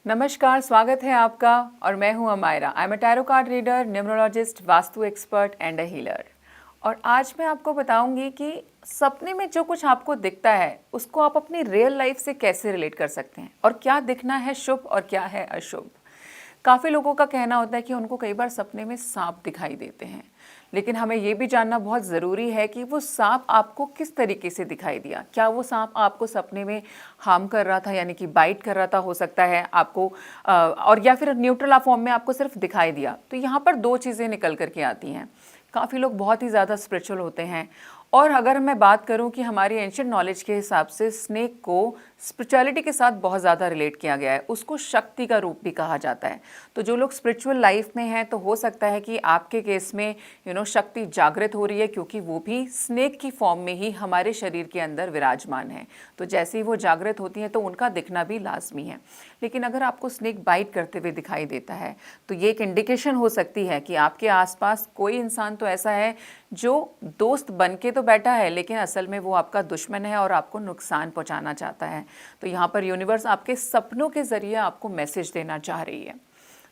नमस्कार, स्वागत है आपका और मैं हूं Amayra. I am a tarot card reader, numerologist, vastu expert and a healer. और आज मैं आपको बताऊंगी कि सपने में जो कुछ आपको दिखता है उसको आप अपनी रियल लाइफ से कैसे रिलेट कर सकते हैं और क्या दिखना है शुभ और क्या है अशुभ। काफ़ी लोगों का कहना होता है कि उनको कई बार सपने में सांप दिखाई देते हैं, लेकिन हमें ये भी जानना बहुत ज़रूरी है कि वो सांप आपको किस तरीके से दिखाई दिया। क्या वो सांप आपको सपने में हार्म कर रहा था, यानी कि बाइट कर रहा था, हो सकता है आपको और या फिर न्यूट्रल फॉर्म में आपको सिर्फ दिखाई दिया। तो यहाँ पर दो चीज़ें निकल करके आती हैं। काफ़ी लोग बहुत ही ज़्यादा स्पिरिचुअल होते हैं, और अगर मैं बात करूं कि हमारी एंशिएंट नॉलेज के हिसाब से स्नेक को स्पिरिचुअलिटी के साथ बहुत ज़्यादा रिलेट किया गया है, उसको शक्ति का रूप भी कहा जाता है। तो जो लोग स्पिरिचुअल लाइफ में हैं तो हो सकता है कि आपके केस में शक्ति जागृत हो रही है, क्योंकि वो भी स्नेक की फॉर्म में ही हमारे शरीर के अंदर विराजमान है। तो जैसे ही वो जागृत होती हैं तो उनका दिखना भी लाजमी है। लेकिन अगर आपको स्नेक बाइट करते हुए दिखाई देता है तो ये एक इंडिकेशन हो सकती है कि आपके आसपास कोई इंसान तो ऐसा है जो दोस्त बन के तो बैठा है, लेकिन असल में वो आपका दुश्मन है और आपको नुकसान पहुंचाना चाहता है। तो यहाँ पर यूनिवर्स आपके सपनों के ज़रिए आपको मैसेज देना चाह रही है।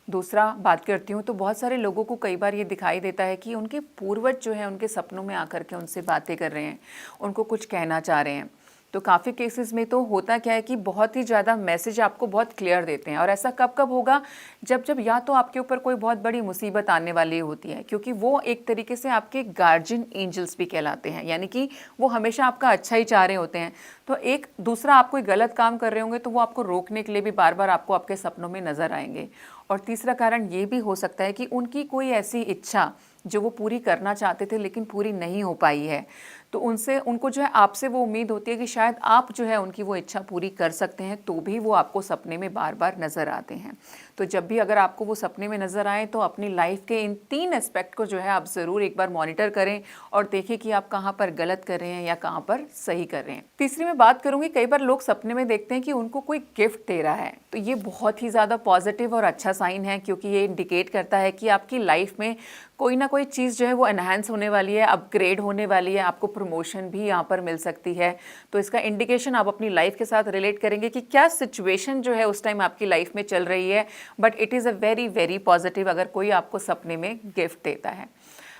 दूसरा बात करती हूँ तो बहुत सारे लोगों को कई बार ये दिखाई देता है कि उनके पूर्वज जो है उनके सपनों में आकर के उनसे बातें कर रहे हैं, उनको कुछ कहना चाह रहे हैं। तो काफ़ी केसेस में तो होता क्या है कि बहुत ही ज़्यादा मैसेज आपको बहुत क्लियर देते हैं। और ऐसा कब कब होगा, जब या तो आपके ऊपर कोई बहुत बड़ी मुसीबत आने वाली होती है, क्योंकि वो एक तरीके से आपके गार्जियन एंजल्स भी कहलाते हैं, यानी कि वो हमेशा आपका अच्छा ही चाह रहे होते हैं। तो एक दूसरा, आप कोई गलत काम कर रहे होंगे तो वो आपको रोकने के लिए भी बार बार आपको आपके सपनों में नजर आएंगे। और तीसरा कारण ये भी हो सकता है कि उनकी कोई ऐसी इच्छा जो वो पूरी करना चाहते थे लेकिन पूरी नहीं हो पाई है, तो उनको जो है आपसे वो उम्मीद होती है कि शायद आप जो है उनकी वो इच्छा पूरी कर सकते हैं, तो भी वो आपको सपने में बार बार नज़र आते हैं। तो जब भी अगर आपको वो सपने में नज़र आए तो अपनी लाइफ के इन 3 एस्पेक्ट को जो है आप ज़रूर एक बार मॉनिटर करें और देखें कि आप कहाँ पर गलत कर रहे हैं या कहाँ पर सही कर रहे हैं। तीसरी मैं बात करूँगी, कई बार लोग सपने में देखते हैं कि उनको कोई गिफ्ट दे रहा है, तो ये बहुत ही ज़्यादा पॉजिटिव और अच्छा साइन है, क्योंकि ये इंडिकेट करता है कि आपकी लाइफ में कोई ना कोई चीज़ जो है वो एनहांस होने वाली है, अपग्रेड होने वाली है, आपको प्रमोशन भी यहाँ पर मिल सकती है। तो इसका इंडिकेशन आप अपनी लाइफ के साथ रिलेट करेंगे कि क्या सिचुएशन जो है उस टाइम आपकी लाइफ में चल रही है, but it is a very very positive अगर कोई आपको सपने में गिफ्ट देता है।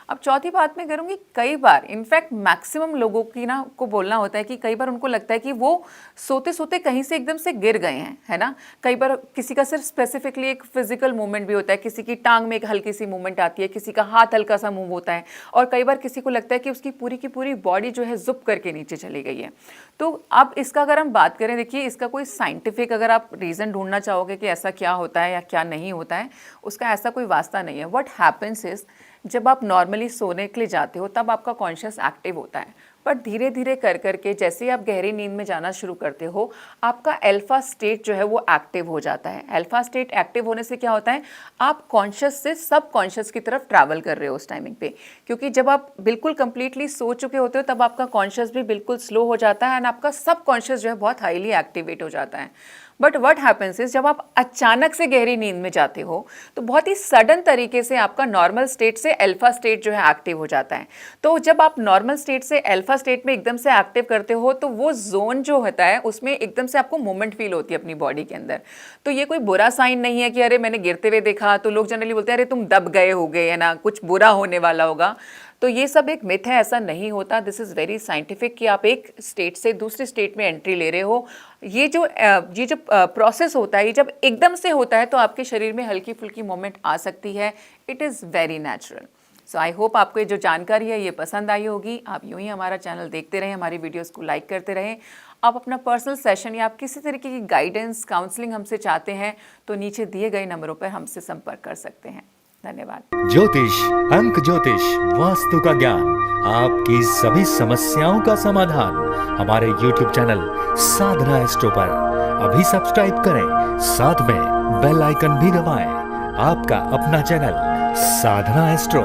अब चौथी बात मैं करूँगी, कई बार इनफैक्ट मैक्सिमम लोगों की को बोलना होता है कि कई बार उनको लगता है कि वो सोते सोते कहीं से एकदम से गिर गए हैं, है ना। कई बार किसी का सिर्फ स्पेसिफिकली एक फिजिकल मूवमेंट भी होता है, किसी की टांग में एक हल्की सी मूवमेंट आती है, किसी का हाथ हल्का सा मूव होता है, और कई बार किसी को लगता है कि उसकी पूरी की पूरी बॉडी जो है जुप करके नीचे चली गई है। तो अब इसका अगर हम बात करें, देखिए इसका कोई साइंटिफिक अगर आप रीज़न ढूंढना चाहोगे कि ऐसा क्या होता है या क्या नहीं होता है, उसका ऐसा कोई वास्ता नहीं है। व्हाट हैपेंस इज, जब आप नॉर्मली सोने के लिए जाते हो तब आपका कॉन्शियस एक्टिव होता है, पर धीरे धीरे कर करके जैसे ही आप गहरी नींद में जाना शुरू करते हो, आपका अल्फा स्टेट जो है वो एक्टिव हो जाता है। अल्फा स्टेट एक्टिव होने से क्या होता है, आप कॉन्शियस से सब कॉन्शियस की तरफ ट्रैवल कर रहे हो उस टाइमिंग पे, क्योंकि जब आप बिल्कुल कंप्लीटली सो चुके होते हो तब आपका कॉन्शियस भी बिल्कुल स्लो हो जाता है एंड आपका सब कॉन्शियस जो है बहुत हाईली एक्टिवेट हो जाता है। बट व्हाट हैपेंस इज, जब आप अचानक से गहरी नींद में जाते हो तो बहुत ही सडन तरीके से आपका नॉर्मल स्टेट से अल्फा स्टेट जो है एक्टिव हो जाता है। तो जब आप नॉर्मल स्टेट से अल्फा स्टेट में एकदम से एक्टिव करते हो तो वो जोन जो होता है उसमें एकदम से आपको मूवमेंट फील होती है अपनी बॉडी के अंदर। तो ये कोई बुरा साइन नहीं है कि अरे मैंने गिरते हुए देखा, तो लोग जनरली बोलते हैं अरे तुम दब गए होगे, है ना, कुछ बुरा होने वाला होगा। तो ये सब एक मिथ है, ऐसा नहीं होता। दिस इज़ वेरी साइंटिफिक कि आप एक स्टेट से दूसरी स्टेट में एंट्री ले रहे हो। ये जो प्रोसेस होता है, ये जब एकदम से होता है तो आपके शरीर में हल्की फुल्की मूवमेंट आ सकती है। It is very natural. So I hope आपको ये जो जानकारी है ये पसंद आई होगी। आप यूँ ही हमारा चैनल देखते रहें, हमारी वीडियोस को लाइक करते रहें। आप अपना पर्सनल सेशन या आप किसी तरीके की गाइडेंस, काउंसलिंग हमसे चाहते हैं तो नीचे दिए गए नंबरों पर हमसे संपर्क कर सकते हैं। धन्यवाद। ज्योतिष, अंक ज्योतिष, वास्तु का ज्ञान, आपकी सभी समस्याओं का समाधान हमारे YouTube चैनल साधना एस्ट्रो पर अभी सब्सक्राइब करें, साथ में बेल आइकन भी दबाएं। आपका अपना चैनल साधना एस्ट्रो।